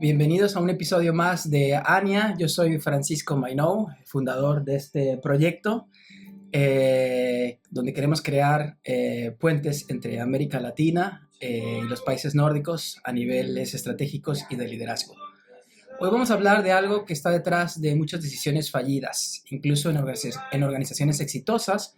Bienvenidos a un episodio más de ANIA. Yo soy Francisco Mainou, fundador de este proyecto, donde queremos crear puentes entre América Latina y los países nórdicos a niveles estratégicos y de liderazgo. Hoy vamos a hablar de algo que está detrás de muchas decisiones fallidas, incluso en organizaciones exitosas.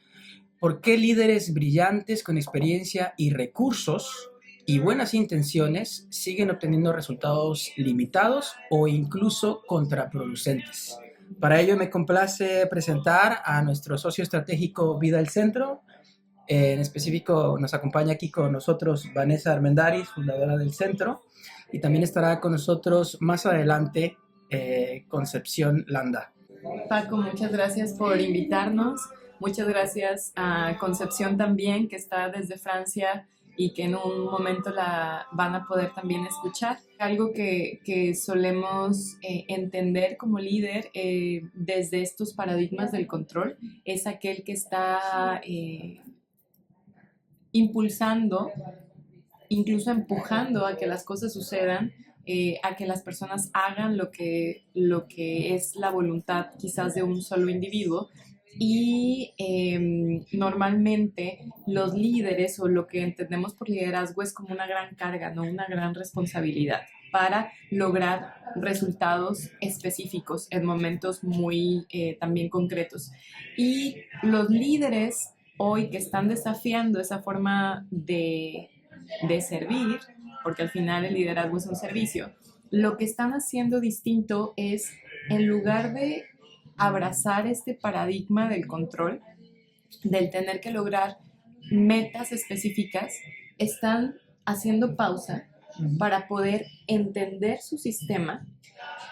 ¿Por qué líderes brillantes con experiencia y recursos y buenas intenciones siguen obteniendo resultados limitados o incluso contraproducentes? Para ello me complace presentar a nuestro socio estratégico Vida al Centro. En específico nos acompaña aquí con nosotros Vanessa Armendáriz, fundadora del centro, y también estará con nosotros más adelante Concepción Landa. Paco, muchas gracias por invitarnos. Muchas gracias a Concepción también, que está desde Francia y que en un momento la van a poder también escuchar. Algo que solemos entender como líder desde estos paradigmas del control es aquel que está impulsando, incluso empujando a que las cosas sucedan, a que las personas hagan lo que es la voluntad quizás de un solo individuo. Y normalmente los líderes o lo que entendemos por liderazgo es como una gran carga, no una gran responsabilidad para lograr resultados específicos en momentos muy también concretos. Y los líderes hoy que están desafiando esa forma de servir, porque al final el liderazgo es un servicio, lo que están haciendo distinto es, en lugar de abrazar este paradigma del control, del tener que lograr metas específicas, están haciendo pausa para poder entender su sistema,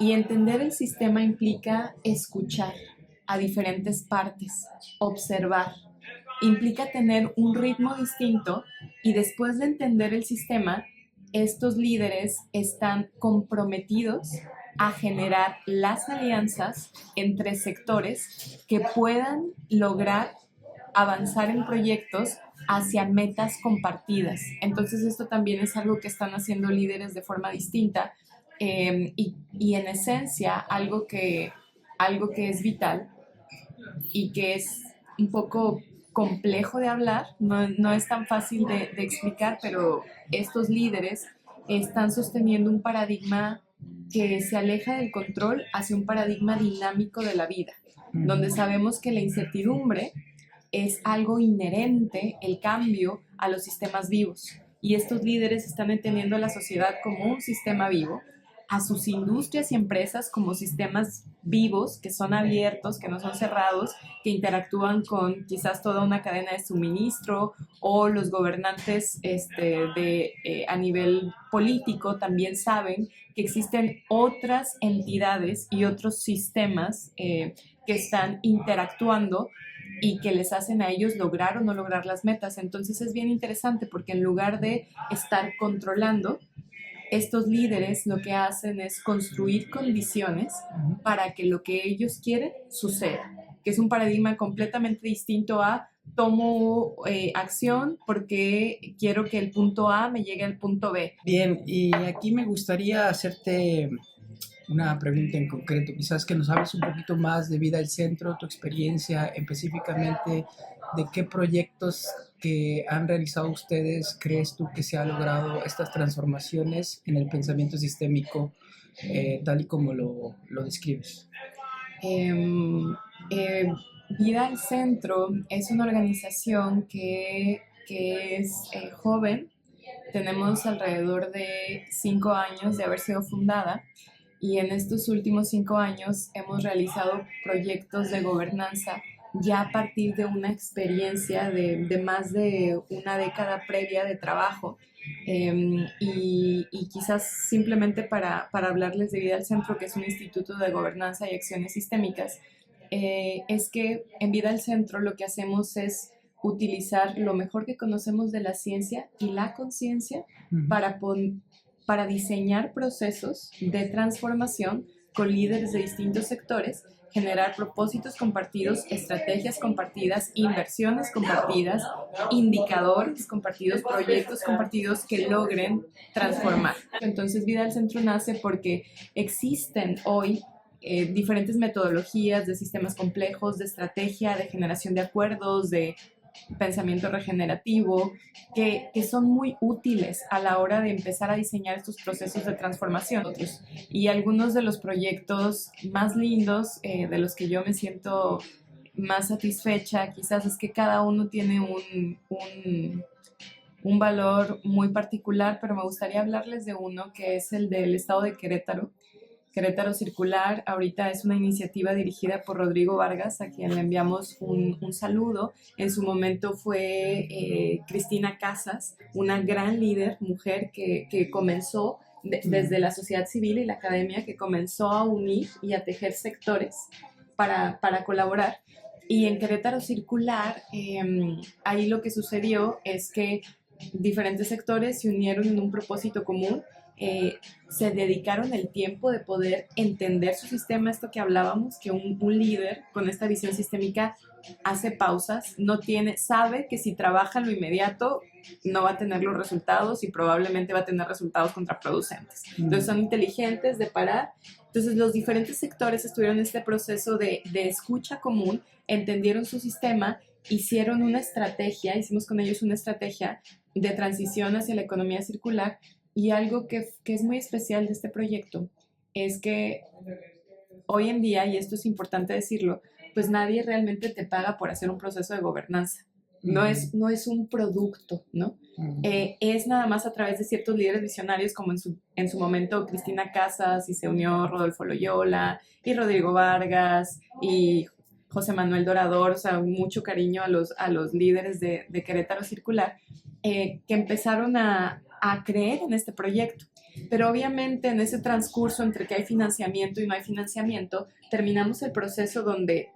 y entender el sistema implica escuchar a diferentes partes, observar, implica tener un ritmo distinto, y después de entender el sistema, estos líderes están comprometidos a generar las alianzas entre sectores que puedan lograr avanzar en proyectos hacia metas compartidas. Entonces esto también es algo que están haciendo líderes de forma distinta, y en esencia algo que es vital y que es un poco complejo de hablar, no es tan fácil de explicar, pero estos líderes están sosteniendo un paradigma que se aleja del control hacia un paradigma dinámico de la vida, donde sabemos que la incertidumbre es algo inherente, el cambio, a los sistemas vivos. Y estos líderes están entendiendo a la sociedad como un sistema vivo, a sus industrias y empresas como sistemas vivos, que son abiertos, que no son cerrados, que interactúan con quizás toda una cadena de suministro, o los gobernantes a nivel político también saben que existen otras entidades y otros sistemas que están interactuando y que les hacen a ellos lograr o no lograr las metas. Entonces es bien interesante porque en lugar de estar controlando, estos líderes lo que hacen es construir condiciones para que lo que ellos quieren suceda, que es un paradigma completamente distinto a tomo acción porque quiero que el punto A me llegue al punto B. Bien, y aquí me gustaría hacerte una pregunta en concreto, quizás que nos hables un poquito más de Vida al Centro, tu experiencia específicamente, de qué proyectos que han realizado ustedes crees tú que se ha logrado estas transformaciones en el pensamiento sistémico, tal y como lo describes. Eh, eh, Vida al Centro es una organización que es joven. Tenemos alrededor de 5 años de haber sido fundada, y en estos últimos 5 años hemos realizado proyectos de gobernanza ya a partir de una experiencia de más de una década previa de trabajo. Y quizás simplemente para hablarles de Vida al Centro, que es un instituto de gobernanza y acciones sistémicas, es que en Vida al Centro lo que hacemos es utilizar lo mejor que conocemos de la ciencia y la conciencia para diseñar procesos de transformación con líderes de distintos sectores, generar propósitos compartidos, estrategias compartidas, inversiones compartidas, indicadores compartidos, proyectos compartidos que logren transformar. Entonces, Vida al Centro nace porque existen hoy diferentes metodologías de sistemas complejos, de estrategia, de generación de acuerdos, de pensamiento regenerativo, que son muy útiles a la hora de empezar a diseñar estos procesos de transformación. Y algunos de los proyectos más lindos, de los que yo me siento más satisfecha, quizás es que cada uno tiene un valor muy particular, pero me gustaría hablarles de uno que es el del estado de Querétaro. Querétaro Circular ahorita es una iniciativa dirigida por Rodrigo Vargas, a quien le enviamos un saludo. En su momento fue Cristina Casas, una gran líder, mujer que comenzó desde la sociedad civil y la academia, que comenzó a unir y a tejer sectores para colaborar. Y en Querétaro Circular, ahí lo que sucedió es que diferentes sectores se unieron en un propósito común. Se dedicaron el tiempo de poder entender su sistema, esto que hablábamos, que un líder con esta visión sistémica hace pausas, sabe que si trabaja en lo inmediato no va a tener los resultados y probablemente va a tener resultados contraproducentes. Entonces son inteligentes de parar. Entonces los diferentes sectores estuvieron en este proceso de escucha común, entendieron su sistema, hicieron una estrategia, hicimos con ellos una estrategia de transición hacia la economía circular. Y algo que es muy especial de este proyecto es que hoy en día, y esto es importante decirlo, pues nadie realmente te paga por hacer un proceso de gobernanza. No es un producto, ¿no? Es nada más a través de ciertos líderes visionarios, como en su momento Cristina Casas, y se unió Rodolfo Loyola, y Rodrigo Vargas, y José Manuel Dorador, o sea, mucho cariño a los líderes de Querétaro Circular, que empezaron a creer en este proyecto. Pero obviamente en ese transcurso entre que hay financiamiento y no hay financiamiento, terminamos el proceso donde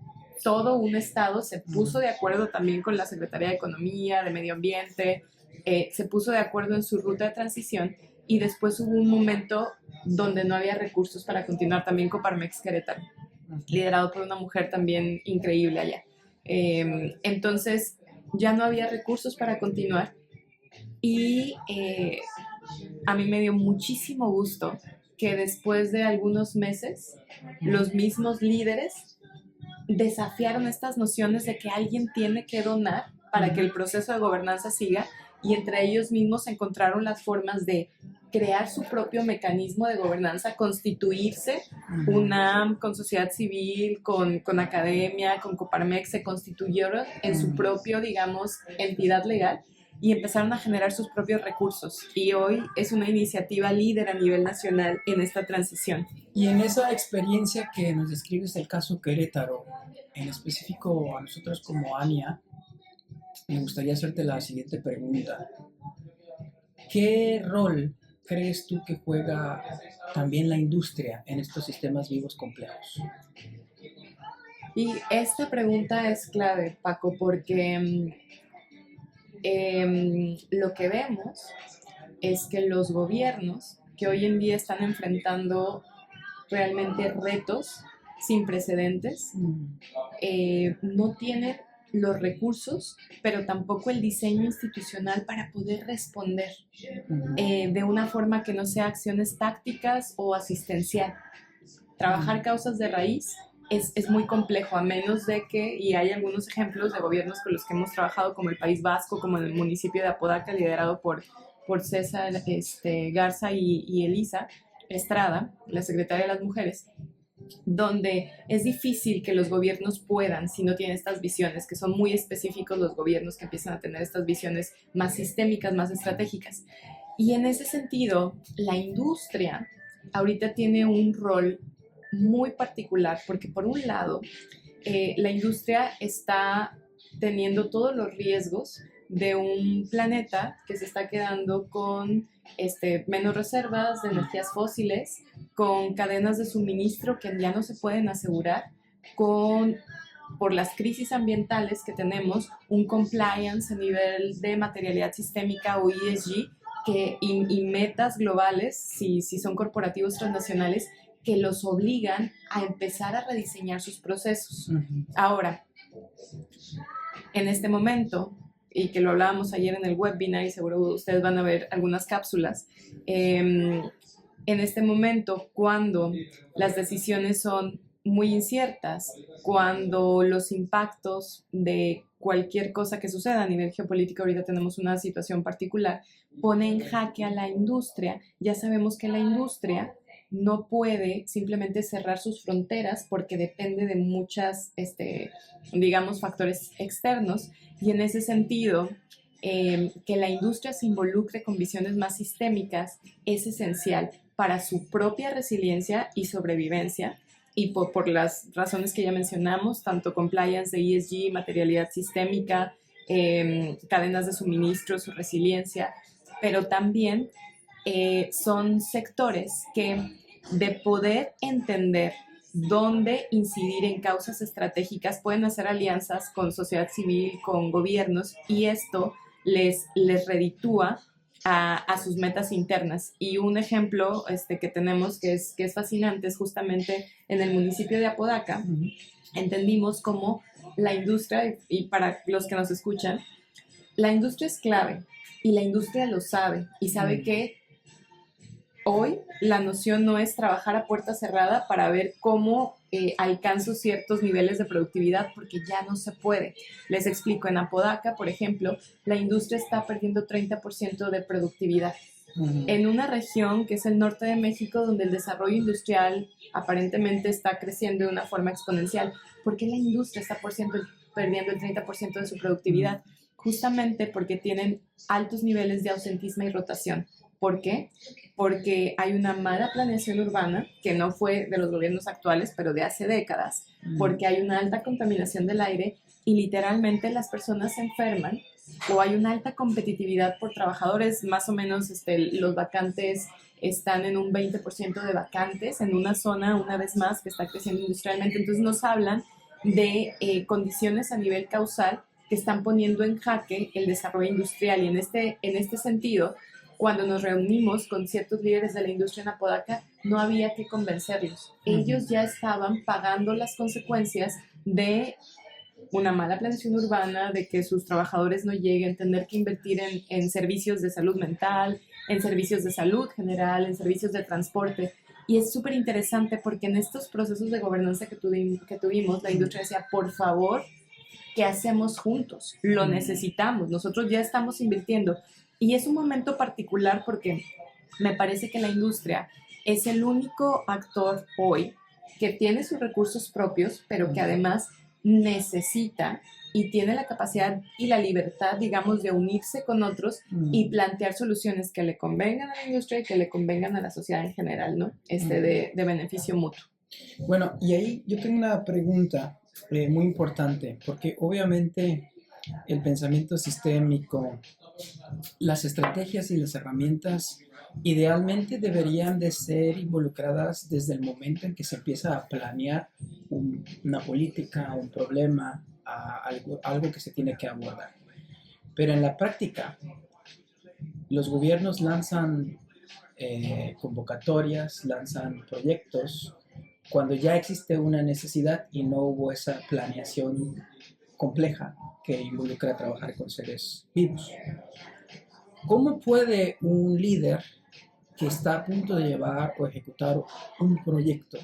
todo un estado se puso de acuerdo también con la Secretaría de Economía, de Medio Ambiente, se puso de acuerdo en su ruta de transición, y después hubo un momento donde no había recursos para continuar, también Coparmex Querétaro, liderado por una mujer también increíble allá. Entonces ya no había recursos para continuar. Y a mí me dio muchísimo gusto que después de algunos meses los mismos líderes desafiaron estas nociones de que alguien tiene que donar para que el proceso de gobernanza siga, y entre ellos mismos encontraron las formas de crear su propio mecanismo de gobernanza, constituirse. UNAM con sociedad civil, con academia, con Coparmex, se constituyeron en su propio, digamos, entidad legal, y empezaron a generar sus propios recursos. Y hoy es una iniciativa líder a nivel nacional en esta transición. Y en esa experiencia que nos describes del caso Querétaro, en específico a nosotros como ANIA, me gustaría hacerte la siguiente pregunta. ¿Qué rol crees tú que juega también la industria en estos sistemas vivos complejos? Y esta pregunta es clave, Paco, porque lo que vemos es que los gobiernos que hoy en día están enfrentando realmente retos sin precedentes, no tienen los recursos, pero tampoco el diseño institucional para poder responder de una forma que no sea acciones tácticas o asistencial. Trabajar causas de raíz es muy complejo, a menos de que, y hay algunos ejemplos de gobiernos con los que hemos trabajado, como el País Vasco, como en el municipio de Apodaca, liderado por César Garza y Elisa Estrada, la secretaria de las Mujeres, donde es difícil que los gobiernos puedan, si no tienen estas visiones, que son muy específicos los gobiernos que empiezan a tener estas visiones más sistémicas, más estratégicas. Y en ese sentido, la industria ahorita tiene un rol muy particular, porque por un lado, la industria está teniendo todos los riesgos de un planeta que se está quedando con menos reservas de energías fósiles, con cadenas de suministro que ya no se pueden asegurar, por las crisis ambientales que tenemos, un compliance a nivel de materialidad sistémica o ESG y metas globales, si son corporativos transnacionales, que los obligan a empezar a rediseñar sus procesos. Ujú. Ahora, en este momento, y que lo hablábamos ayer en el webinar y seguro ustedes van a ver algunas cápsulas, en este momento, cuando las decisiones son muy inciertas, cuando los impactos de cualquier cosa que suceda a nivel geopolítico, ahorita tenemos una situación particular, pone en jaque a la industria. Ya sabemos que la industria no puede simplemente cerrar sus fronteras porque depende de muchas, digamos, factores externos, y en ese sentido, que la industria se involucre con visiones más sistémicas es esencial para su propia resiliencia y sobrevivencia, y por las razones que ya mencionamos, tanto compliance de ESG, materialidad sistémica, cadenas de suministro, su resiliencia, pero también son sectores que, de poder entender dónde incidir en causas estratégicas, pueden hacer alianzas con sociedad civil, con gobiernos, y esto les reditúa a sus metas internas. Y un ejemplo que tenemos que es fascinante es justamente en el municipio de Apodaca. Entendimos cómo la industria, y para los que nos escuchan, la industria es clave y la industria lo sabe y sabe que hoy la noción no es trabajar a puerta cerrada para ver cómo alcanzo ciertos niveles de productividad, porque ya no se puede. Les explico, en Apodaca, por ejemplo, la industria está perdiendo 30% de productividad. En una región que es el norte de México, donde el desarrollo industrial aparentemente está creciendo de una forma exponencial. ¿Por qué la industria está perdiendo el 30% de su productividad? Justamente porque tienen altos niveles de ausentismo y rotación. ¿Por qué? Porque hay una mala planeación urbana, que no fue de los gobiernos actuales, pero de hace décadas, porque hay una alta contaminación del aire y literalmente las personas se enferman, o hay una alta competitividad por trabajadores. Más o menos los vacantes están en un 20% de vacantes en una zona, una vez más, que está creciendo industrialmente. Entonces nos hablan de condiciones a nivel causal que están poniendo en jaque el desarrollo industrial, y en este sentido, cuando nos reunimos con ciertos líderes de la industria en Apodaca, no había que convencerlos. Ellos ya estaban pagando las consecuencias de una mala planeación urbana, de que sus trabajadores no lleguen, tener que invertir en servicios de salud mental, en servicios de salud general, en servicios de transporte. Y es súper interesante porque en estos procesos de gobernanza que tuvimos, la industria decía, por favor, ¿qué hacemos juntos? Lo necesitamos, nosotros ya estamos invirtiendo. Y es un momento particular porque me parece que la industria es el único actor hoy que tiene sus recursos propios, pero que además necesita y tiene la capacidad y la libertad, digamos, de unirse con otros y plantear soluciones que le convengan a la industria y que le convengan a la sociedad en general, ¿no? De beneficio mutuo. Bueno, y ahí yo tengo una pregunta muy importante, porque obviamente el pensamiento sistémico, las estrategias y las herramientas idealmente deberían de ser involucradas desde el momento en que se empieza a planear una política, un problema, algo que se tiene que abordar. Pero en la práctica, los gobiernos lanzan convocatorias, lanzan proyectos, cuando ya existe una necesidad y no hubo esa planeación compleja que involucra trabajar con seres vivos. ¿Cómo puede un líder que está a punto de llevar o ejecutar un proyecto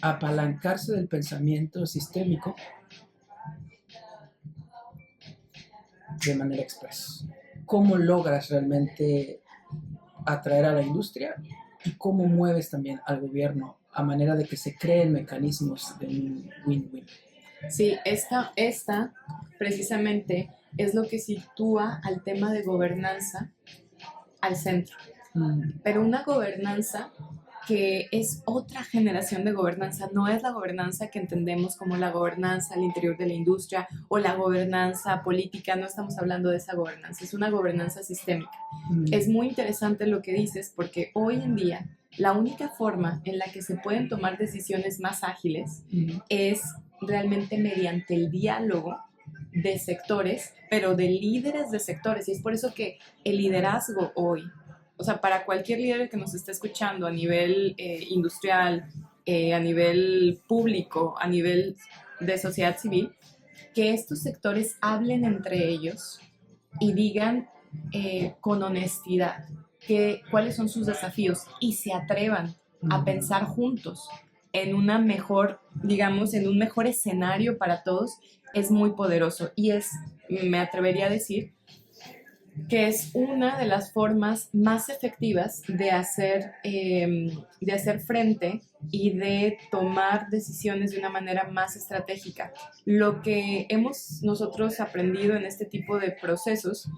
apalancarse del pensamiento sistémico de manera express? ¿Cómo logras realmente atraer a la industria y cómo mueves también al gobierno a manera de que se creen mecanismos de un win-win? Sí, esta precisamente es lo que sitúa al tema de gobernanza al centro. Pero una gobernanza que es otra generación de gobernanza, no es la gobernanza que entendemos como la gobernanza al interior de la industria o la gobernanza política. No estamos hablando de esa gobernanza, es una gobernanza sistémica. Es muy interesante lo que dices, porque hoy en día la única forma en la que se pueden tomar decisiones más ágiles es realmente mediante el diálogo de sectores, pero de líderes de sectores. Y es por eso que el liderazgo hoy o sea, para cualquier líder que nos esté escuchando a nivel industrial, a nivel público, a nivel de sociedad civil, que estos sectores hablen entre ellos y digan con honestidad cuáles son sus desafíos y se atrevan a pensar juntos en una mejor, digamos, en un mejor escenario para todos, es muy poderoso. Y me atrevería a decir, que es una de las formas más efectivas de hacer frente y de tomar decisiones de una manera más estratégica. Lo que hemos nosotros aprendido en este tipo de procesos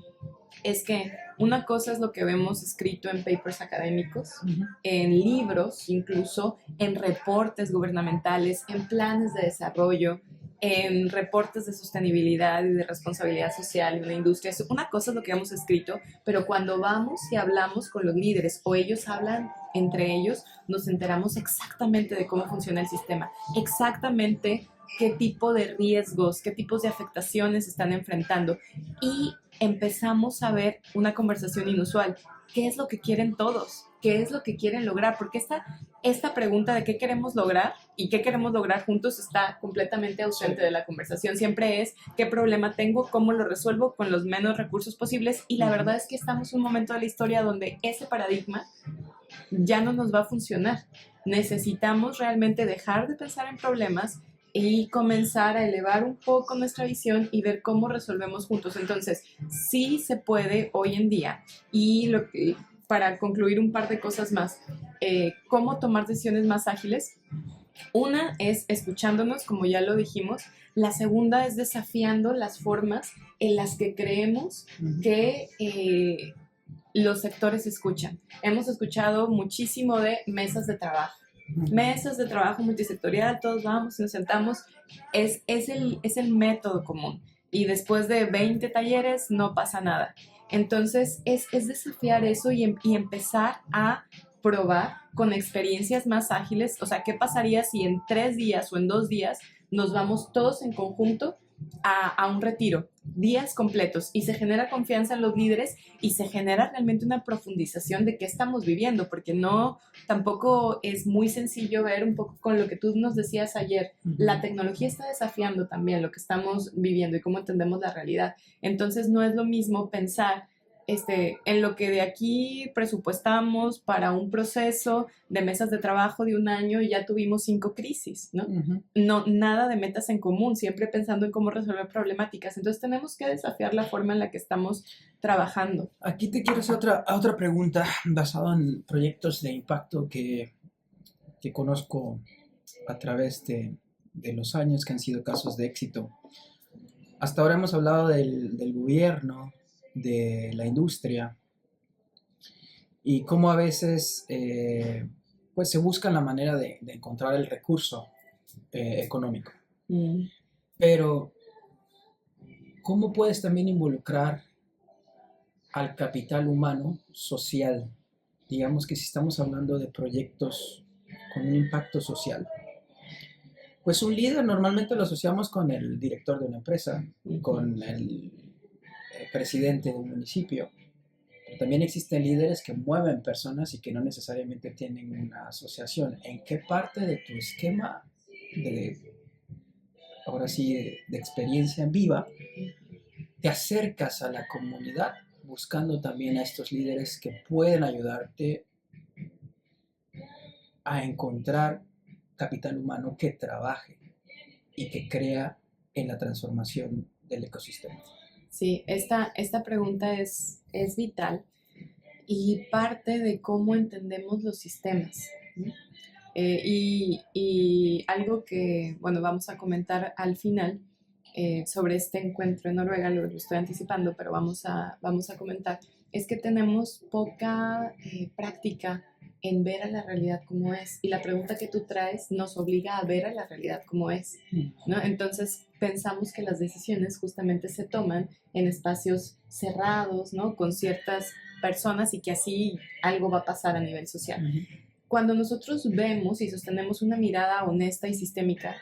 es que una cosa es lo que vemos escrito en papers académicos, en libros, incluso en reportes gubernamentales, en planes de desarrollo, en reportes de sostenibilidad y de responsabilidad social en la industria. Una cosa es lo que hemos escrito, pero cuando vamos y hablamos con los líderes o ellos hablan entre ellos, nos enteramos exactamente de cómo funciona el sistema, exactamente qué tipo de riesgos, qué tipos de afectaciones están enfrentando y empezamos a ver una conversación inusual. ¿Qué es lo que quieren todos? ¿Qué es lo que quieren lograr? Porque esta pregunta de qué queremos lograr y qué queremos lograr juntos está completamente ausente de la conversación. Siempre es qué problema tengo, cómo lo resuelvo con los menos recursos posibles, y la verdad es que estamos en un momento de la historia donde ese paradigma ya no nos va a funcionar. Necesitamos realmente dejar de pensar en problemas y comenzar a elevar un poco nuestra visión y ver cómo resolvemos juntos. Entonces, sí se puede hoy en día. Y para concluir un par de cosas más, cómo tomar decisiones más ágiles. Una es escuchándonos, como ya lo dijimos. La segunda es desafiando las formas en las que creemos que los sectores escuchan. Hemos escuchado muchísimo de mesas de trabajo. Mesas de trabajo multisectorial, todos vamos y nos sentamos, es el método común. Y después de 20 talleres no pasa nada. Entonces es desafiar eso y empezar a probar con experiencias más ágiles. O sea, ¿qué pasaría si en 3 días o en 2 días nos vamos todos en conjunto a un retiro, días completos, y se genera confianza en los líderes y se genera realmente una profundización de qué estamos viviendo? Porque tampoco es muy sencillo ver un poco con lo que tú nos decías ayer. La tecnología está desafiando también lo que estamos viviendo y cómo entendemos la realidad. Entonces no es lo mismo pensar en lo que de aquí presupuestamos para un proceso de mesas de trabajo de 1 año y ya tuvimos 5 crisis, ¿no? No, nada de metas en común, siempre pensando en cómo resolver problemáticas. Entonces tenemos que desafiar la forma en la que estamos trabajando. Aquí te quiero hacer otra pregunta basada en proyectos de impacto que conozco a través de los años, que han sido casos de éxito. Hasta ahora hemos hablado del gobierno, de la industria, y cómo a veces pues se busca la manera de encontrar el recurso económico. Pero ¿cómo puedes también involucrar al capital humano social? Digamos que si estamos hablando de proyectos con un impacto social, pues un líder normalmente lo asociamos con el director de una empresa, con el presidente de un municipio. Pero también existen líderes que mueven personas y que no necesariamente tienen una asociación. ¿En qué parte de tu esquema ahora sí, de experiencia en viva, te acercas a la comunidad buscando también a estos líderes que pueden ayudarte a encontrar capital humano que trabaje y que crea en la transformación del ecosistema? Sí, esta pregunta es vital y parte de cómo entendemos los sistemas, ¿no? Y algo que, bueno, vamos a comentar al final sobre este encuentro en Noruega, lo estoy anticipando, pero vamos a comentar, es que tenemos poca práctica en ver a la realidad como es, y la pregunta que tú traes nos obliga a ver a la realidad como es, ¿no? Entonces pensamos que las decisiones justamente se toman en espacios cerrados, ¿no? Con ciertas personas, y que así algo va a pasar a nivel social. Cuando nosotros vemos y sostenemos una mirada honesta y sistémica,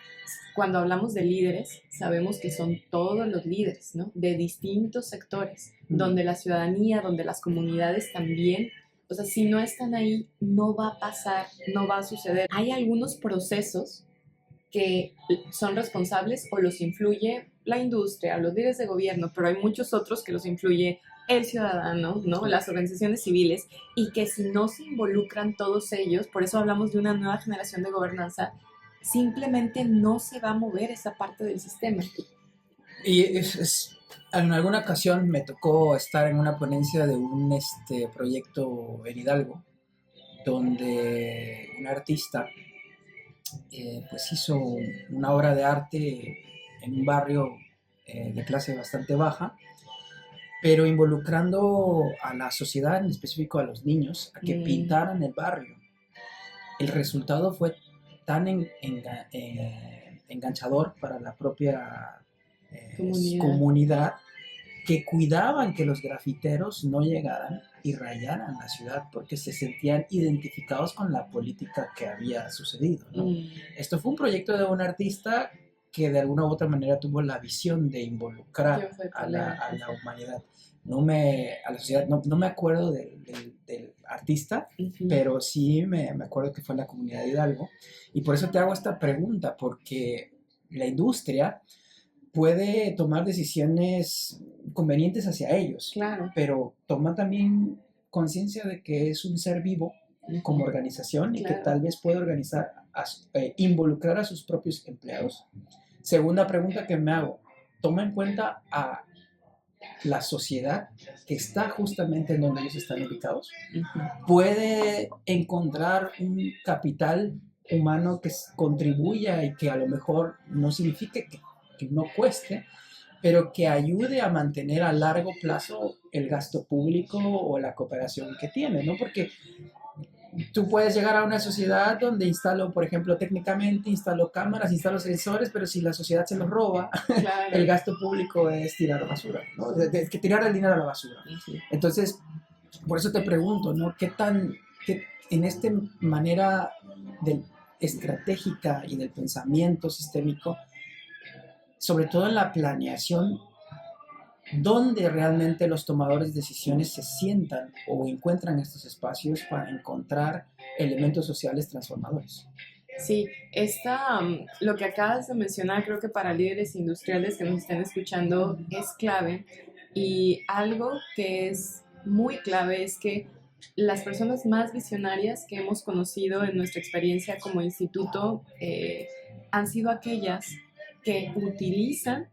cuando hablamos de líderes, sabemos que son todos los líderes, ¿no? De distintos sectores, donde la ciudadanía, donde las comunidades también O sea, si no están ahí, no va a pasar, no va a suceder. Hay algunos procesos que son responsables o los influye la industria, los líderes de gobierno, pero hay muchos otros que los influye el ciudadano, ¿no? Las organizaciones civiles, y que si no se involucran todos ellos, por eso hablamos de una nueva generación de gobernanza, simplemente no se va a mover esa parte del sistema. Y en alguna ocasión me tocó estar en una ponencia de un proyecto en Hidalgo, donde un artista pues hizo una obra de arte en un barrio de clase bastante baja, pero involucrando a la sociedad, en específico a los niños, a que pintaran el barrio. El resultado fue tan enganchador para la propia comunidad que cuidaban que los grafiteros no llegaran y rayaran la ciudad porque se sentían identificados con la política que había sucedido, ¿no? Esto fue un proyecto de un artista que de alguna u otra manera tuvo la visión de involucrar a la humanidad. A la sociedad, no me acuerdo del artista, pero sí me acuerdo que fue en la comunidad de Hidalgo. Y por eso te hago esta pregunta, porque la industria puede tomar decisiones convenientes hacia ellos, claro, pero toma también conciencia de que es un ser vivo como organización y que tal vez puede involucrar a sus propios empleados. Segunda pregunta que me hago, ¿toma en cuenta a la sociedad que está justamente en donde ellos están ubicados? ¿Puede encontrar un capital humano que contribuya y que a lo mejor no signifique que no cueste, pero que ayude a mantener a largo plazo el gasto público o la cooperación que tiene, ¿no? Porque tú puedes llegar a una sociedad donde instalo, por ejemplo, técnicamente instalo cámaras, instalo sensores, pero si la sociedad se los roba, claro, el gasto público es tirar basura, ¿no? Es que tirar el dinero a la basura. Entonces, por eso te pregunto, ¿no? ¿Qué en esta manera estratégica y del pensamiento sistémico, sobre todo en la planeación, donde realmente los tomadores de decisiones se sientan o encuentran estos espacios para encontrar elementos sociales transformadores? Sí, lo que acabas de mencionar, creo que para líderes industriales que nos estén escuchando es clave, y algo que es muy clave es que las personas más visionarias que hemos conocido en nuestra experiencia como instituto han sido aquellas que utilizan,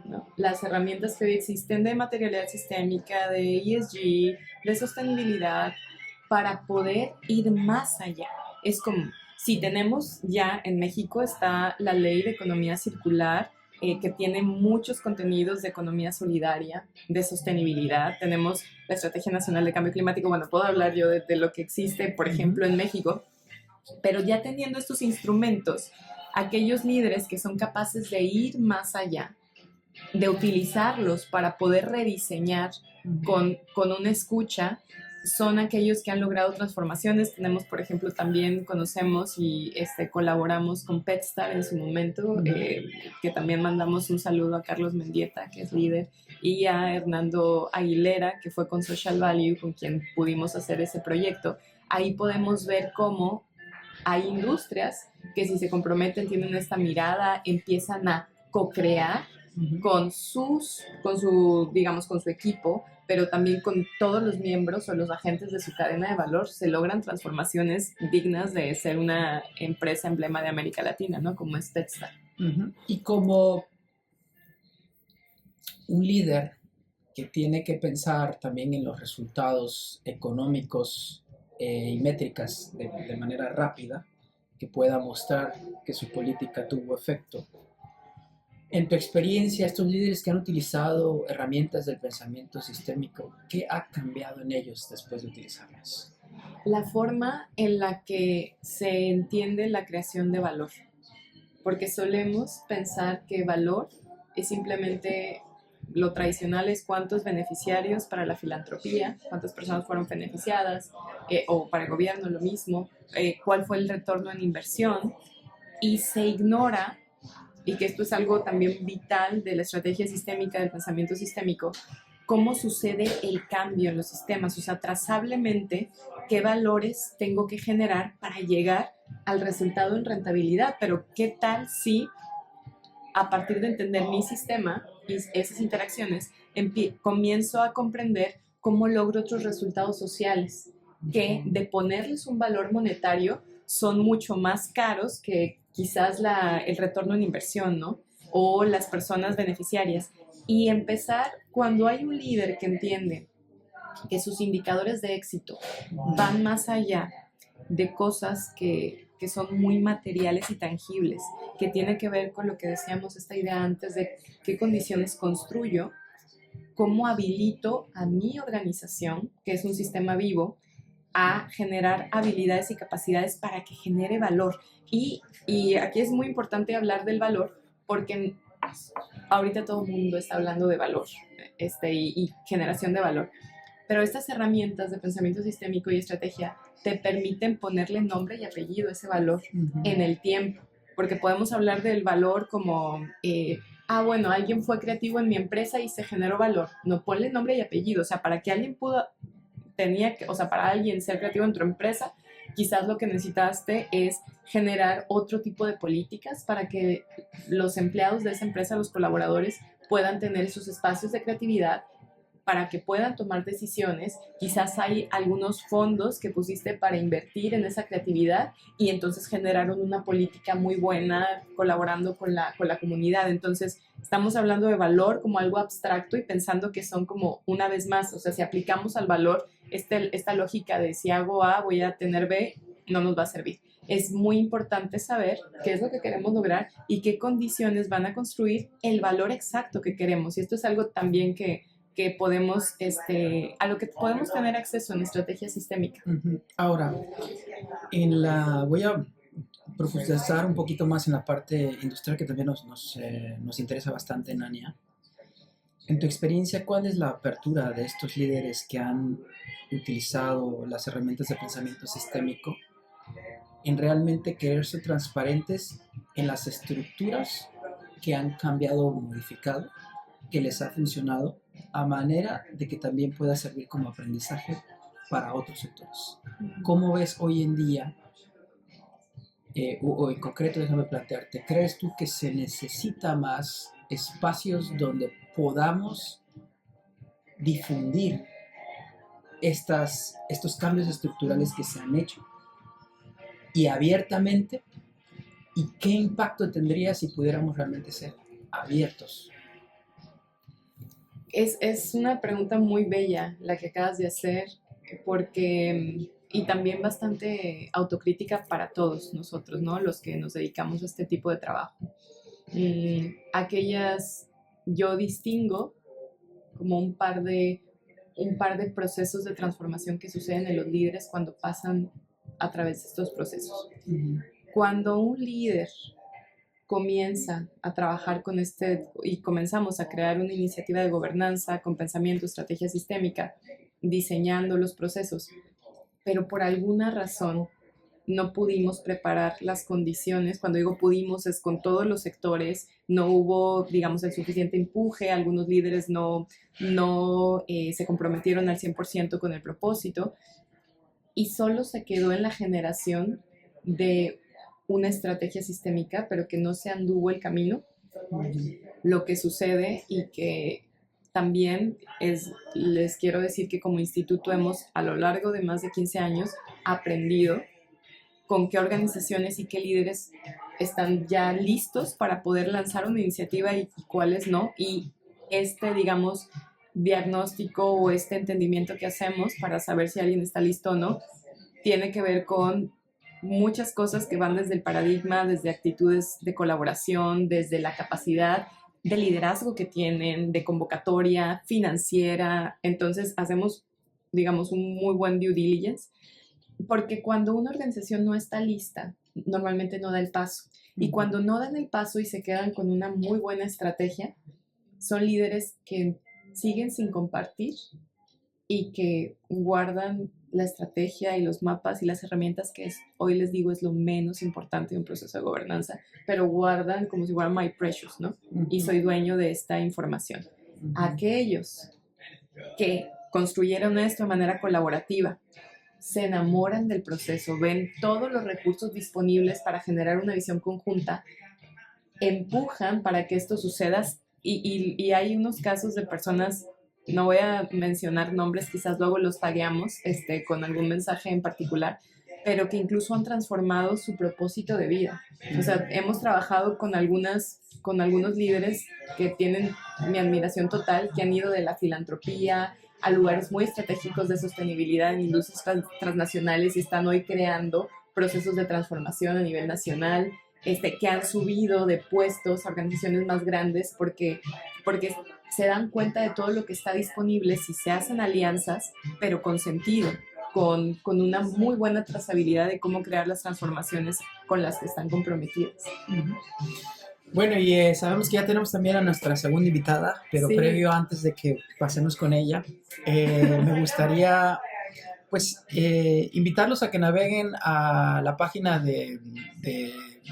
¿no?, las herramientas que hoy existen de materialidad sistémica, de ESG, de sostenibilidad, para poder ir más allá. Es como, si tenemos ya en México está la ley de economía circular, que tiene muchos contenidos de economía solidaria, de sostenibilidad. Tenemos la Estrategia Nacional de Cambio Climático. Bueno, puedo hablar yo de lo que existe, por ejemplo, en México, pero ya teniendo estos instrumentos, aquellos líderes que son capaces de ir más allá, de utilizarlos para poder rediseñar con una escucha, son aquellos que han logrado transformaciones. Tenemos, por ejemplo, también conocemos y colaboramos con PetStar en su momento, que también mandamos un saludo a Carlos Mendieta, que es líder, y a Hernando Aguilera, que fue con Social Value, con quien pudimos hacer ese proyecto. Ahí podemos ver cómo hay industrias que, si se comprometen, tienen esta mirada, empiezan a co-crear con su equipo, pero también con todos los miembros o los agentes de su cadena de valor. Se logran transformaciones dignas de ser una empresa emblema de América Latina, ¿no? Como es PetStar. Y como un líder que tiene que pensar también en los resultados económicos y métricas de manera rápida, que pueda mostrar que su política tuvo efecto. En tu experiencia, estos líderes que han utilizado herramientas del pensamiento sistémico, ¿qué ha cambiado en ellos después de utilizarlas? La forma en la que se entiende la creación de valor, porque solemos pensar que valor es simplemente lo tradicional, es cuántos beneficiarios para la filantropía, cuántas personas fueron beneficiadas, o para el gobierno lo mismo, cuál fue el retorno en inversión, y se ignora, y que esto es algo también vital de la estrategia sistémica, del pensamiento sistémico, cómo sucede el cambio en los sistemas, o sea, trazablemente qué valores tengo que generar para llegar al resultado en rentabilidad, pero qué tal si a partir de entender mi sistema y esas interacciones, comienzo a comprender cómo logro otros resultados sociales, que de ponerles un valor monetario son mucho más caros que quizás el retorno en inversión, ¿no? O las personas beneficiarias. Y empezar, cuando hay un líder que entiende que sus indicadores de éxito van más allá de cosas que son muy materiales y tangibles, que tiene que ver con lo que decíamos, esta idea antes de qué condiciones construyo, cómo habilito a mi organización, que es un sistema vivo, a generar habilidades y capacidades para que genere valor. Y aquí es muy importante hablar del valor porque ahorita todo el mundo está hablando de valor y generación de valor. Pero estas herramientas de pensamiento sistémico y estrategia te permiten ponerle nombre y apellido a ese valor en el tiempo. Porque podemos hablar del valor como, bueno, alguien fue creativo en mi empresa y se generó valor. No, ponle nombre y apellido. O sea, para que alguien para alguien ser creativo en tu empresa, quizás lo que necesitaste es generar otro tipo de políticas para que los empleados de esa empresa, los colaboradores, puedan tener sus espacios de creatividad, para que puedan tomar decisiones. Quizás hay algunos fondos que pusiste para invertir en esa creatividad y entonces generaron una política muy buena colaborando con la comunidad. Entonces, estamos hablando de valor como algo abstracto y pensando que son como una vez más, o sea, si aplicamos al valor esta lógica de si hago A, voy a tener B, no nos va a servir. Es muy importante saber qué es lo que queremos lograr y qué condiciones van a construir el valor exacto que queremos. Y esto es algo también que podemos, a lo que podemos tener acceso en estrategia sistémica. Ahora, voy a profundizar un poquito más en la parte industrial que también nos interesa bastante en ANIA. En tu experiencia, ¿cuál es la apertura de estos líderes que han utilizado las herramientas de pensamiento sistémico en realmente querer ser transparentes en las estructuras que han cambiado o modificado, que les ha funcionado, a manera de que también pueda servir como aprendizaje para otros sectores? ¿Cómo ves hoy en día, o en concreto, déjame plantearte, crees tú que se necesita más espacios donde podamos difundir estos cambios estructurales que se han hecho y abiertamente? ¿Y qué impacto tendría si pudiéramos realmente ser abiertos? Es una pregunta muy bella la que acabas de hacer, porque, y también bastante autocrítica para todos nosotros, ¿no? Los que nos dedicamos a este tipo de trabajo. Yo distingo como un par de procesos de transformación que suceden en los líderes cuando pasan a través de estos procesos. Cuando un líder comienza a trabajar con y comenzamos a crear una iniciativa de gobernanza con pensamiento, estrategia sistémica, diseñando los procesos, pero por alguna razón no pudimos preparar las condiciones. Cuando digo pudimos, es con todos los sectores, no hubo, digamos, el suficiente empuje, algunos líderes no se comprometieron al 100% con el propósito, y solo se quedó en la generación de una estrategia sistémica, pero que no se anduvo el camino. Lo que sucede, y que también les quiero decir que como instituto hemos, a lo largo de más de 15 años, aprendido con qué organizaciones y qué líderes están ya listos para poder lanzar una iniciativa y cuáles no. Y digamos, diagnóstico o entendimiento que hacemos para saber si alguien está listo o no, tiene que ver con muchas cosas que van desde el paradigma, desde actitudes de colaboración, desde la capacidad de liderazgo que tienen, de convocatoria financiera. Entonces hacemos, digamos, un muy buen due diligence, porque cuando una organización no está lista, normalmente no da el paso. Y cuando no dan el paso y se quedan con una muy buena estrategia, son líderes que siguen sin compartir y que guardan la estrategia y los mapas y las herramientas, que hoy les digo es lo menos importante de un proceso de gobernanza, pero guardan como si fuera my precious, ¿no? Y soy dueño de esta información. Aquellos que construyeron esto de manera colaborativa se enamoran del proceso, ven todos los recursos disponibles para generar una visión conjunta, empujan para que esto suceda y hay unos casos de personas, no voy a mencionar nombres, quizás luego los tagueamos con algún mensaje en particular, pero que incluso han transformado su propósito de vida. O sea, hemos trabajado con algunos líderes que tienen mi admiración total, que han ido de la filantropía a lugares muy estratégicos de sostenibilidad en industrias transnacionales y están hoy creando procesos de transformación a nivel nacional, que han subido de puestos a organizaciones más grandes porque se dan cuenta de todo lo que está disponible si se hacen alianzas, pero con sentido, con una muy buena trazabilidad de cómo crear las transformaciones con las que están comprometidas. Bueno, y sabemos que ya tenemos también a nuestra segunda invitada, pero Sí. previo, antes de que pasemos con ella, me gustaría pues invitarlos a que naveguen a la página de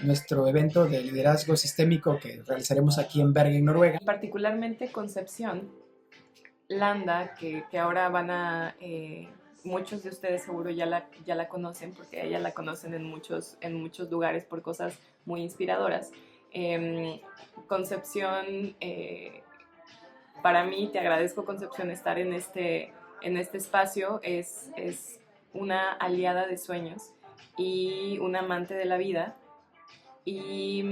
nuestro evento de liderazgo sistémico que realizaremos aquí en Bergen, Noruega. Particularmente Concepción Landa, que ahora van a... muchos de ustedes seguro ya la conocen, porque ella la conocen en muchos lugares por cosas muy inspiradoras. Concepción, para mí, te agradezco Concepción estar en este espacio, es una aliada de sueños y una amante de la vida. Y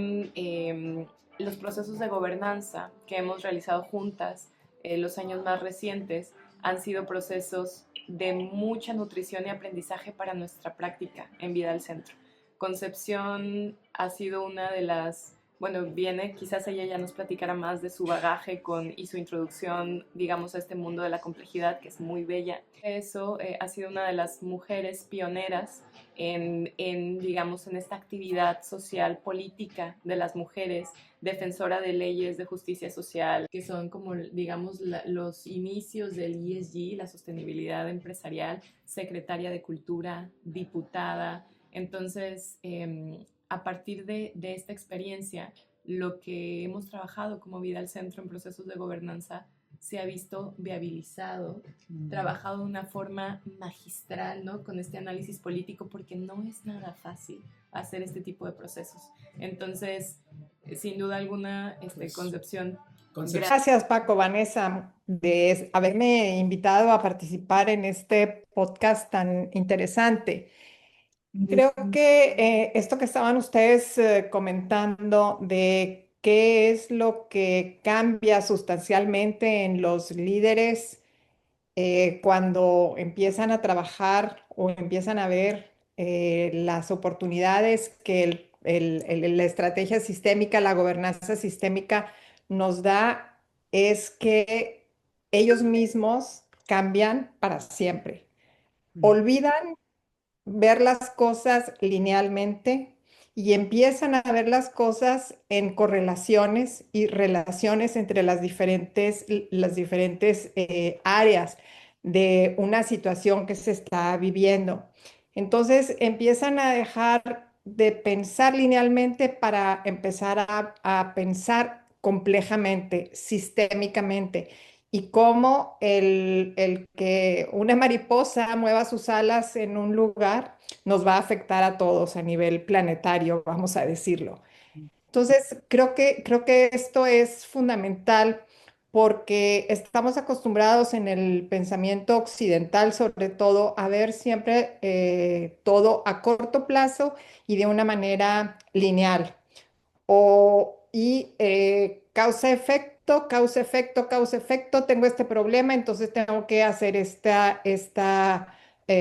los procesos de gobernanza que hemos realizado juntas los años más recientes han sido procesos de mucha nutrición y aprendizaje para nuestra práctica en Vida al Centro. Concepción ha sido una de las, bueno, quizás ella ya nos platicará más de su bagaje y su introducción, digamos, a este mundo de la complejidad, que es muy bella. Eso ha sido una de las mujeres pioneras digamos, en esta actividad social política de las mujeres, defensora de leyes de justicia social, que son como, digamos, los inicios del ESG, la sostenibilidad empresarial, secretaria de Cultura, diputada. Entonces, a partir de esta experiencia, lo que hemos trabajado como Vida al Centro en procesos de gobernanza se ha visto viabilizado, trabajado de una forma magistral, ¿no? Con este análisis político, porque no es nada fácil hacer este tipo de procesos. Entonces, sin duda alguna, Concepción. Gracias, Paco, Vanessa, de haberme invitado a participar en este podcast tan interesante. Creo que esto que estaban ustedes comentando de qué es lo que cambia sustancialmente en los líderes cuando empiezan a trabajar o empiezan a ver las oportunidades que la estrategia sistémica, la gobernanza sistémica nos da, es que ellos mismos cambian para siempre. Olvidan ver las cosas linealmente y empiezan a ver las cosas en correlaciones y relaciones entre las diferentes áreas de una situación que se está viviendo. Entonces empiezan a dejar de pensar linealmente para empezar a pensar complejamente, sistémicamente y cómo el que una mariposa mueva sus alas en un lugar nos va a afectar a todos a nivel planetario, vamos a decirlo. Entonces, creo que esto es fundamental porque estamos acostumbrados en el pensamiento occidental, sobre todo, a ver siempre todo a corto plazo y de una manera lineal causa-efecto, causa-efecto, causa-efecto, tengo este problema, entonces tengo que hacer esta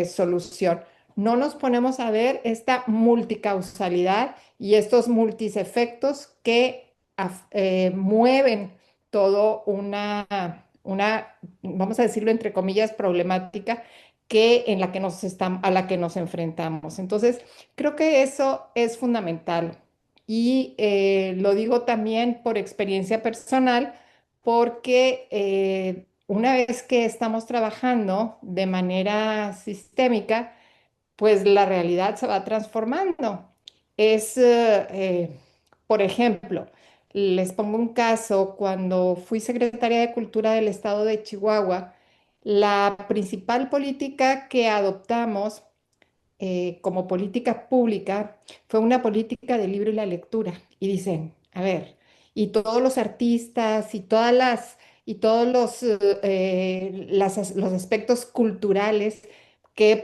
solución. No nos ponemos a ver esta multicausalidad y estos multisefectos que mueven todo vamos a decirlo entre comillas, problemática a la que nos enfrentamos. Entonces, creo que eso es fundamental. Y lo digo también por experiencia personal, porque una vez que estamos trabajando de manera sistémica, pues la realidad se va transformando. Es, por ejemplo, les pongo un caso, cuando fui secretaria de Cultura del estado de Chihuahua, la principal política que adoptamos como política pública fue una política del libro y la lectura. Y dicen, a ver, y todos los artistas y y todos los aspectos culturales, qué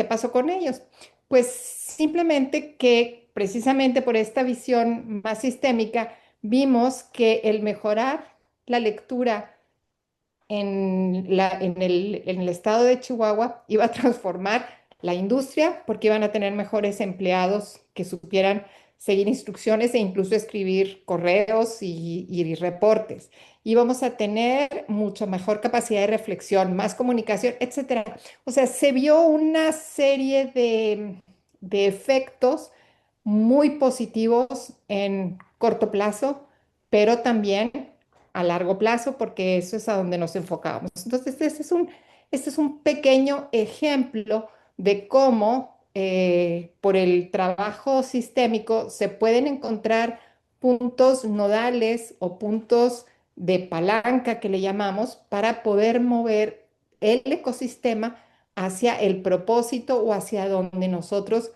pasó con ellos? Pues simplemente que precisamente por esta visión más sistémica, vimos que el mejorar la lectura en el estado de Chihuahua iba a transformar la industria porque iban a tener mejores empleados que supieran seguir instrucciones e incluso escribir correos y reportes. Íbamos a tener mucho mejor capacidad de reflexión, más comunicación, etcétera. O sea, se vio una serie de efectos muy positivos en corto plazo, pero también a largo plazo, porque eso es a donde nos enfocamos. Entonces, este es un pequeño ejemplo de cómo por el trabajo sistémico se pueden encontrar puntos nodales o puntos de palanca que le llamamos para poder mover el ecosistema hacia el propósito o hacia donde nosotros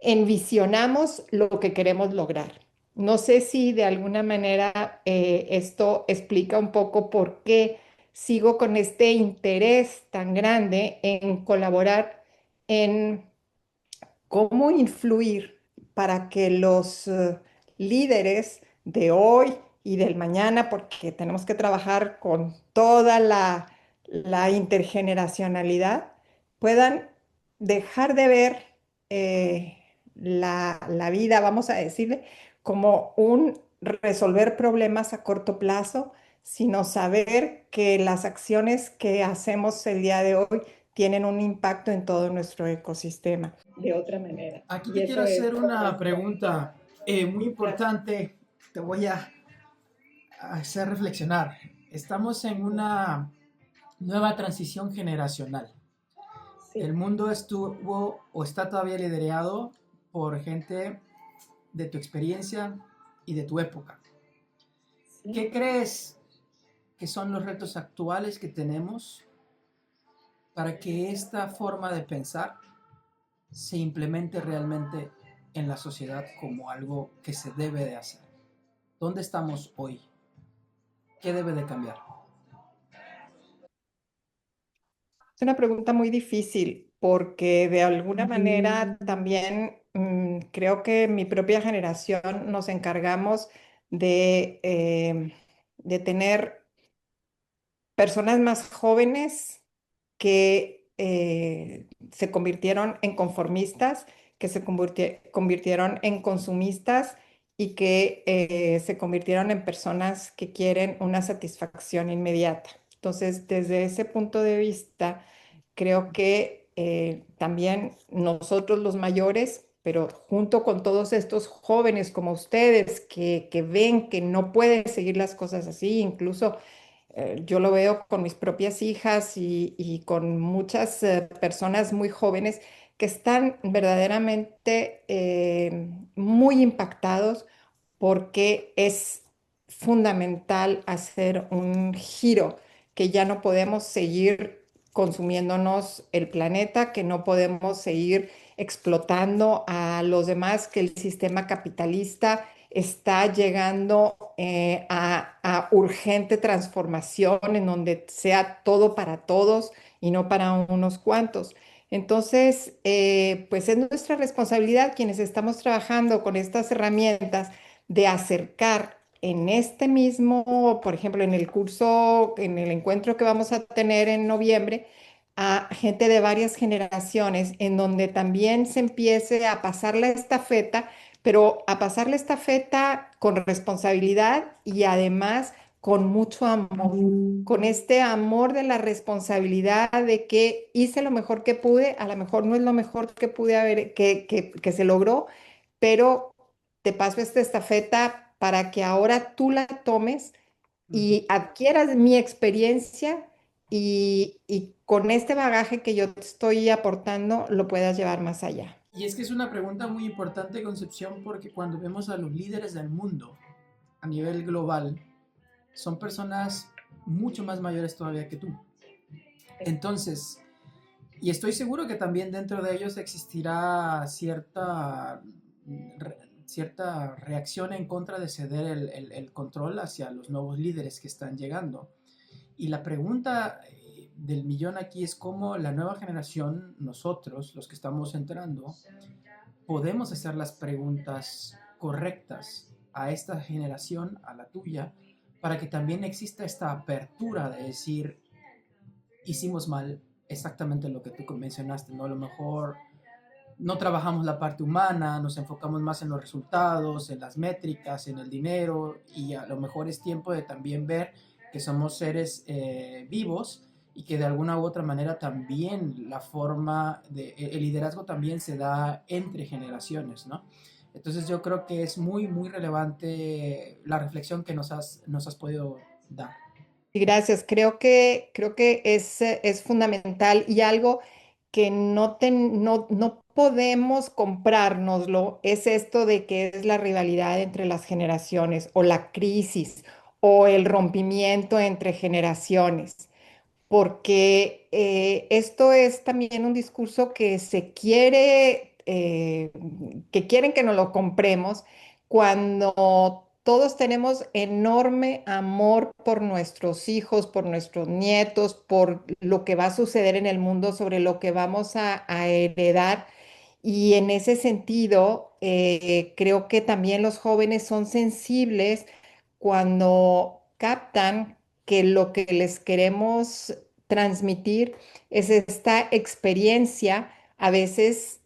envisionamos lo que queremos lograr. No sé si de alguna manera esto explica un poco por qué sigo con este interés tan grande en colaborar en cómo influir para que los líderes de hoy y del mañana, porque tenemos que trabajar con toda la intergeneracionalidad, puedan dejar de ver la vida, vamos a decirle, como un resolver problemas a corto plazo, sino saber que las acciones que hacemos el día de hoy tienen un impacto en todo nuestro ecosistema de otra manera. Aquí Y te quiero eso es hacer una esto. pregunta muy importante. Te voy a hacer reflexionar. Estamos en una nueva transición generacional. El Sí, mundo estuvo o está todavía liderado por gente de tu experiencia y de tu época. sí. ¿Qué crees que son los retos actuales que tenemos para que esta forma de pensar se implemente realmente en la sociedad como algo que se debe de hacer? ¿Dónde estamos hoy? ¿Qué debe de cambiar? Es una pregunta muy difícil porque de alguna manera también creo que mi propia generación nos encargamos de tener personas más jóvenes que se convirtieron en conformistas, que se convirtieron en consumistas y que se convirtieron en personas que quieren una satisfacción inmediata. Entonces, desde ese punto de vista, creo que también nosotros los mayores, pero junto con todos estos jóvenes como ustedes que ven que no pueden seguir las cosas así, incluso yo lo veo con mis propias hijas y con muchas personas muy jóvenes que están verdaderamente muy impactados porque es fundamental hacer un giro, que ya no podemos seguir consumiéndonos el planeta, que no podemos seguir explotando a los demás, que el sistema capitalista está llegando a urgente transformación en donde sea todo para todos y no para unos cuantos. Entonces, pues es nuestra responsabilidad quienes estamos trabajando con estas herramientas de acercar en este mismo, por ejemplo, en el curso, en el encuentro que vamos a tener en noviembre, a gente de varias generaciones, en donde también se empiece a pasar la estafeta, pero a pasar la estafeta con responsabilidad y además con mucho amor, con este amor de la responsabilidad de que hice lo mejor que pude, a lo mejor no es lo mejor que pude haber, que se logró, pero te paso esta estafeta para que ahora tú la tomes y adquieras mi experiencia y con este bagaje que yo te estoy aportando lo puedas llevar más allá. Y es que es una pregunta muy importante, Concepción, porque cuando vemos a los líderes del mundo a nivel global, son personas mucho más mayores todavía que tú. Entonces, y estoy seguro que también dentro de ellos existirá cierta reacción en contra de ceder el control hacia los nuevos líderes que están llegando. Y la pregunta del millón aquí es cómo la nueva generación, nosotros, los que estamos entrando, podemos hacer las preguntas correctas a esta generación, a la tuya, para que también exista esta apertura de decir, hicimos mal exactamente lo que tú mencionaste, ¿no? A lo mejor no trabajamos la parte humana, nos enfocamos más en los resultados, en las métricas, en el dinero, y a lo mejor es tiempo de también ver que somos seres vivos y que de alguna u otra manera también el liderazgo también se da entre generaciones, ¿no? Entonces yo creo que es muy, muy relevante la reflexión que nos has podido dar. Y gracias. Creo que es fundamental y algo que no podemos comprárnoslo es esto de que es la rivalidad entre las generaciones o la crisis o el rompimiento entre generaciones, porque esto es también un discurso que se quiere, que quieren que nos lo compremos cuando todos tenemos enorme amor por nuestros hijos, por nuestros nietos, por lo que va a suceder en el mundo, sobre lo que vamos a heredar. Y en ese sentido, creo que también los jóvenes son sensibles cuando captan que lo que les queremos transmitir es esta experiencia, a veces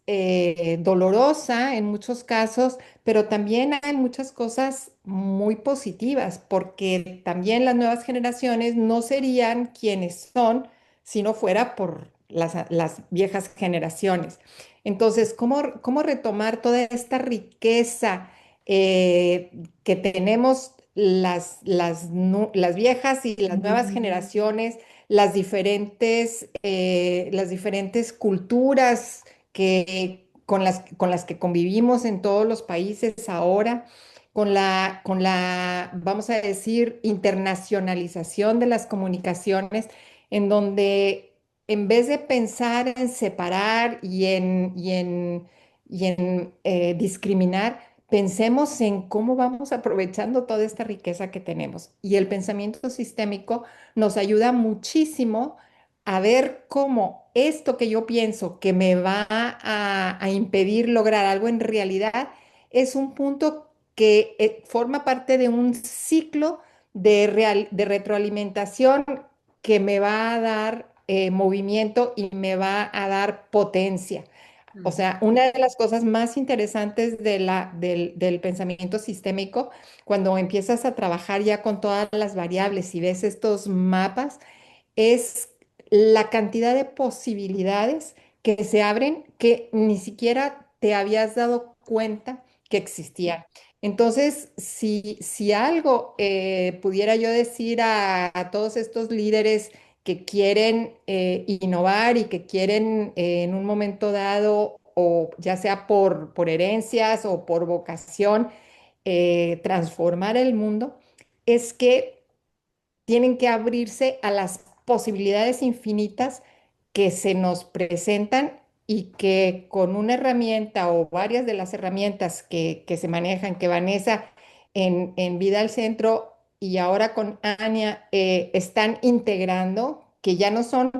dolorosa en muchos casos, pero también hay muchas cosas muy positivas, porque también las nuevas generaciones no serían quienes son si no fuera por las viejas generaciones. Entonces, cómo retomar toda esta riqueza que tenemos las viejas y las nuevas generaciones, las diferentes culturas con las que convivimos en todos los países ahora, vamos a decir, internacionalización de las comunicaciones, en donde en vez de pensar en separar y en discriminar, pensemos en cómo vamos aprovechando toda esta riqueza que tenemos. Y el pensamiento sistémico nos ayuda muchísimo a ver cómo esto que yo pienso que me va a impedir lograr algo en realidad es un punto que forma parte de un ciclo de retroalimentación que me va a dar movimiento y me va a dar potencia. O sea, una de las cosas más interesantes del pensamiento sistémico, cuando empiezas a trabajar ya con todas las variables y ves estos mapas, es la cantidad de posibilidades que se abren que ni siquiera te habías dado cuenta que existían. Entonces, si algo pudiera yo decir a todos estos líderes que quieren innovar y que quieren en un momento dado, o ya sea por herencias o por vocación, transformar el mundo, es que tienen que abrirse a las posibilidades infinitas que se nos presentan y que con una herramienta o varias de las herramientas que se manejan, que Vanessa en Vida al Centro y ahora con Ania están integrando, que ya no son,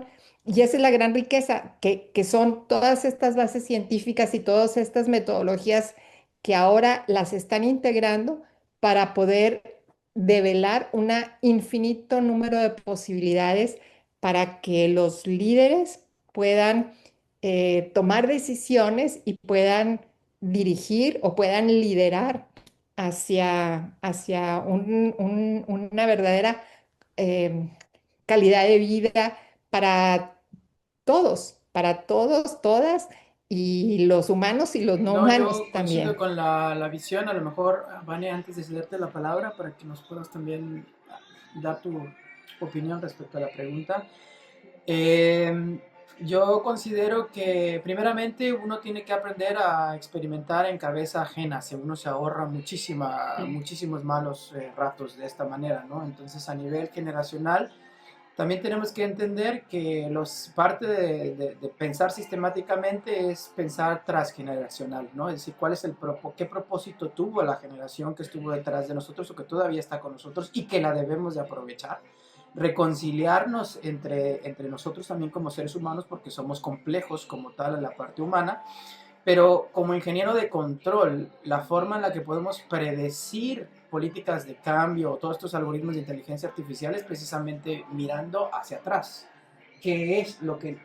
y esa es la gran riqueza, que son todas estas bases científicas y todas estas metodologías que ahora las están integrando para poder develar un infinito número de posibilidades para que los líderes puedan tomar decisiones y puedan dirigir o puedan liderar hacia una verdadera eh, calidad de vida para todos, todas, y los humanos y los no No, humanos yo coincido también. con la visión. A lo mejor, Vane, antes de cederte la palabra, para que nos puedas también dar tu opinión respecto a la pregunta. Eh, yo considero que primeramente uno tiene que aprender a experimentar en cabeza ajena, si uno se ahorra Sí. muchísimos malos ratos de esta manera, ¿no? Entonces a nivel generacional También tenemos que entender que parte de pensar sistemáticamente es pensar transgeneracional, ¿no? Es decir, qué propósito tuvo la generación que estuvo detrás de nosotros o que todavía está con nosotros y que la debemos de aprovechar. Reconciliarnos entre nosotros también como seres humanos, porque somos complejos como tal en la parte humana, pero como ingeniero de control, la forma en la que podemos predecir políticas de cambio o todos estos algoritmos de inteligencia artificial es precisamente mirando hacia atrás. Qué es lo que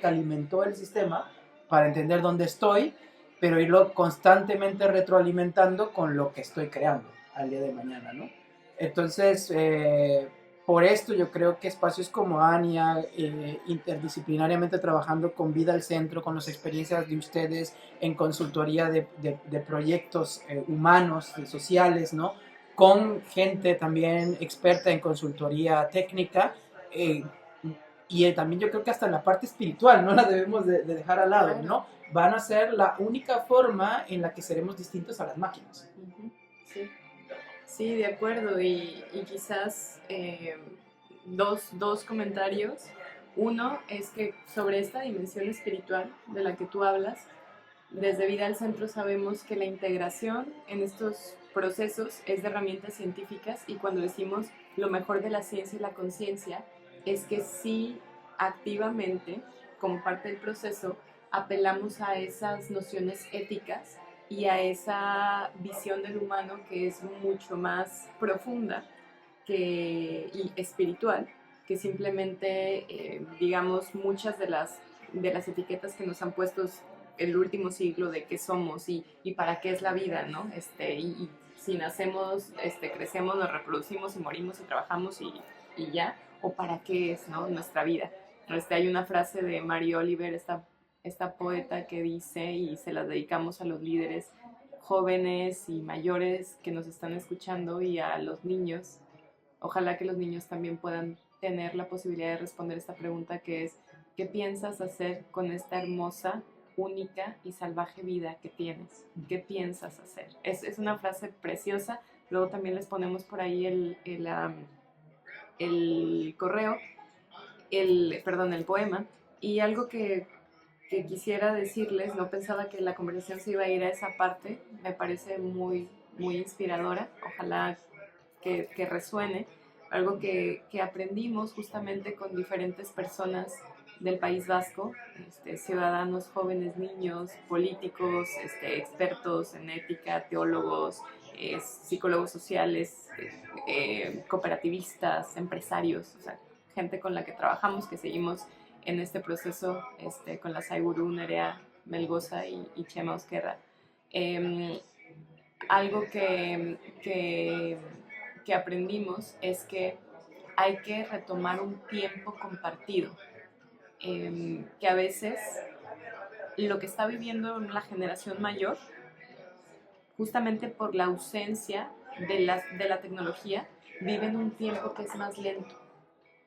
alimentó el sistema para entender dónde estoy, pero irlo constantemente retroalimentando con lo que estoy creando al día de mañana, ¿no? Entonces, por esto yo creo que espacios como ANIA, interdisciplinariamente trabajando con Vida al Centro, con las experiencias de ustedes en consultoría de proyectos humanos, sociales, ¿no? Con gente también experta en consultoría técnica, y también yo creo que hasta la parte espiritual no la debemos de dejar al lado, ¿no? Van a ser la única forma en la que seremos distintos a las máquinas. Sí. Sí, de acuerdo, y quizás dos comentarios. Uno es que sobre esta dimensión espiritual de la que tú hablas, desde Vida al Centro sabemos que la integración en estos procesos es de herramientas científicas, y cuando decimos lo mejor de la ciencia y la conciencia, es que sí activamente, como parte del proceso, apelamos a esas nociones éticas y a esa visión del humano que es mucho más profunda y espiritual que simplemente, digamos, muchas de las etiquetas que nos han puesto el último siglo de qué somos y para qué es la vida, ¿no? Y si nacemos, crecemos, nos reproducimos y morimos y trabajamos y ya, o para qué es, ¿no? Nuestra vida. Hay una frase de Mary Oliver, esta poeta, que dice, y se la dedicamos a los líderes jóvenes y mayores que nos están escuchando y a los niños. Ojalá que los niños también puedan tener la posibilidad de responder esta pregunta, que es: ¿qué piensas hacer con esta hermosa, única y salvaje vida que tienes? ¿Qué piensas hacer? Es una frase preciosa. Luego también les ponemos por ahí el correo, el poema. Y algo que quisiera decirles, no pensaba que la conversación se iba a ir a esa parte, me parece muy, muy inspiradora, ojalá que resuene, algo que aprendimos justamente con diferentes personas del País Vasco, ciudadanos, jóvenes, niños, políticos, expertos en ética, teólogos, psicólogos sociales, cooperativistas, empresarios, o sea, gente con la que trabajamos, que seguimos en este proceso, con la Saiguru, Nerea Melgoza y Chema Osquerra. Algo que aprendimos es que hay que retomar un tiempo compartido, que a veces lo que está viviendo la generación mayor, justamente por la ausencia de la tecnología, viven un tiempo que es más lento.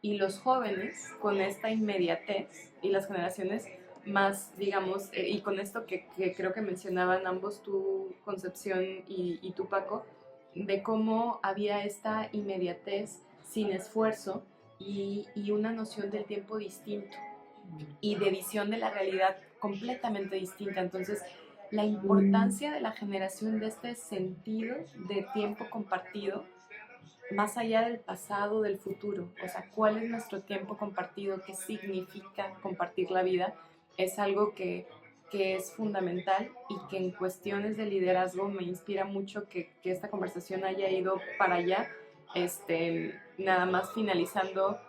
Y los jóvenes, con esta inmediatez, y las generaciones más, digamos, y con esto que creo que mencionaban ambos, tu Concepción y tu Paco, de cómo había esta inmediatez sin esfuerzo y una noción del tiempo distinto y de visión de la realidad completamente distinta. Entonces, la importancia de la generación de este sentido de tiempo compartido, más allá del pasado, del futuro, o sea, cuál es nuestro tiempo compartido, qué significa compartir la vida, es algo que es fundamental, y que en cuestiones de liderazgo me inspira mucho que esta conversación haya ido para allá. Nada más finalizando,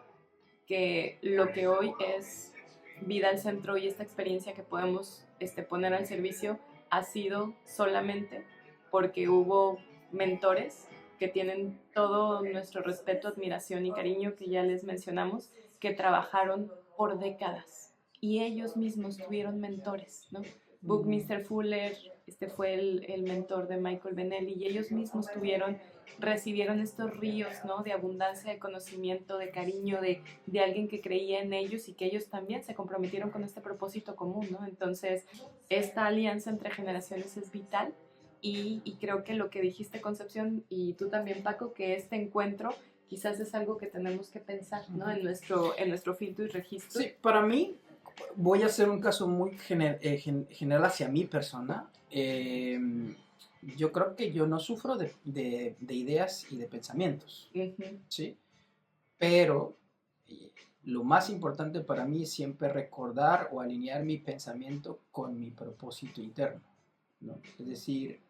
que lo que hoy es Vida al Centro y esta experiencia que podemos poner al servicio ha sido solamente porque hubo mentores que tienen todo nuestro respeto, admiración y cariño, que ya les mencionamos, que trabajaron por décadas y ellos mismos tuvieron mentores, ¿no? Buckminster Fuller fue el mentor de Michael Benelli, y ellos mismos recibieron estos ríos, ¿no?, de abundancia, de conocimiento, de cariño, de alguien que creía en ellos y que ellos también se comprometieron con este propósito común, ¿no? Entonces, esta alianza entre generaciones es vital, y creo que lo que dijiste, Concepción, y tú también, Paco, que este encuentro quizás es algo que tenemos que pensar, ¿no? En nuestro filtro y registro. Sí, para mí, voy a hacer un caso muy general hacia mi persona. Yo creo que yo no sufro de ideas y de pensamientos, ¿sí? Pero lo más importante para mí es siempre recordar o alinear mi pensamiento con mi propósito interno, ¿no? Es decir,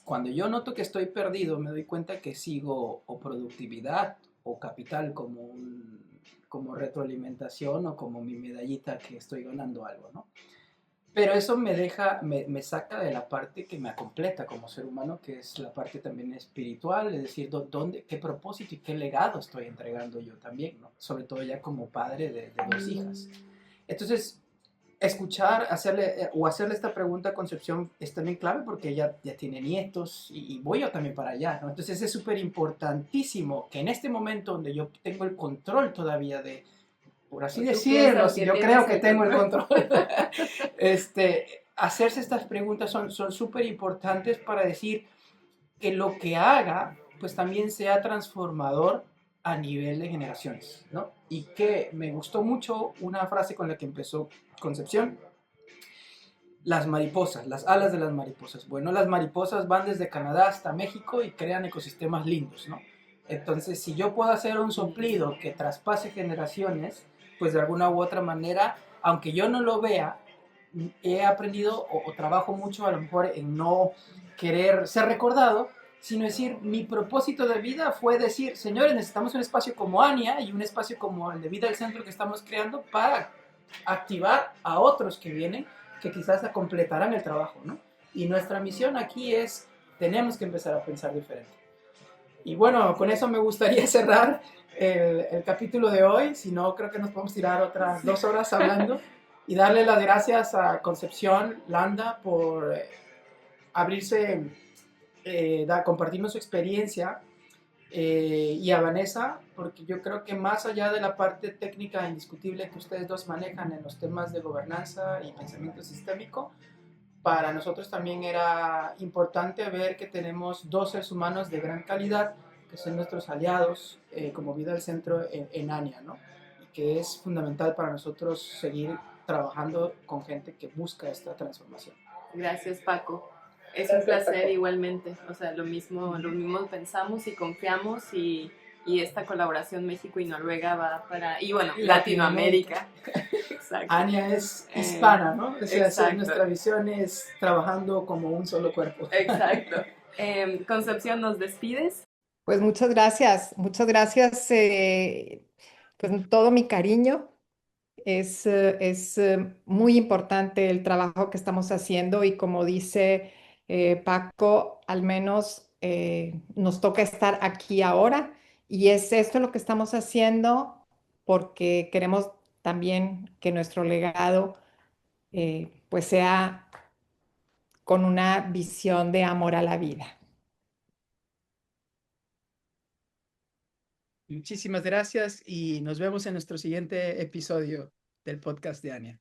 cuando yo noto que estoy perdido, me doy cuenta que sigo o productividad o capital como retroalimentación o como mi medallita que estoy ganando algo, ¿no? Pero eso me saca de la parte que me completa como ser humano, que es la parte también espiritual, es decir, qué propósito y qué legado estoy entregando yo también, ¿no? Sobre todo ya como padre de dos hijas. Entonces, escuchar, hacerle esta pregunta a Concepción es también clave porque ella ya tiene nietos y voy yo también para allá, ¿no? Entonces es súper importantísimo que en este momento donde yo tengo el control todavía de, por así decirlo, si yo creo que tengo el control, hacerse estas preguntas son súper importantes para decir que lo que haga, pues también sea transformador a nivel de generaciones, ¿no? Y que me gustó mucho una frase con la que empezó Concepción, las mariposas, las alas de las mariposas. Bueno, las mariposas van desde Canadá hasta México y crean ecosistemas lindos, ¿no? Entonces, si yo puedo hacer un soplido que traspase generaciones, pues de alguna u otra manera, aunque yo no lo vea, he aprendido o trabajo mucho a lo mejor en no querer ser recordado, sino decir, mi propósito de vida fue decir, señores, necesitamos un espacio como Ania y un espacio como el de Vida al Centro que estamos creando para activar a otros que vienen, que quizás completarán el trabajo, ¿no? Y nuestra misión aquí es, tenemos que empezar a pensar diferente. Y bueno, con eso me gustaría cerrar el capítulo de hoy, si no creo que nos podemos tirar otras 2 horas hablando, y darle las gracias a Concepción Landa por abrirse, compartirnos su experiencia, y a Vanessa, porque yo creo que más allá de la parte técnica indiscutible que ustedes dos manejan en los temas de gobernanza y pensamiento sistémico, para nosotros también era importante ver que tenemos 2 seres humanos de gran calidad, que son nuestros aliados, como Vida al Centro en ANIA, ¿no? Y que es fundamental para nosotros seguir trabajando con gente que busca esta transformación. Gracias, Paco. Es un placer igualmente, o sea, lo mismo pensamos y confiamos y esta colaboración México y Noruega va para, y bueno, Latinoamérica. Exacto. Ania es hispana, ¿no? O sea, nuestra visión es trabajando como un solo cuerpo. Exacto. Concepción, ¿nos despides? Pues muchas gracias, pues todo mi cariño. Es muy importante el trabajo que estamos haciendo y como dice Paco, al menos nos toca estar aquí ahora y es esto lo que estamos haciendo porque queremos también que nuestro legado pues sea con una visión de amor a la vida. Muchísimas gracias y nos vemos en nuestro siguiente episodio del podcast de Ania.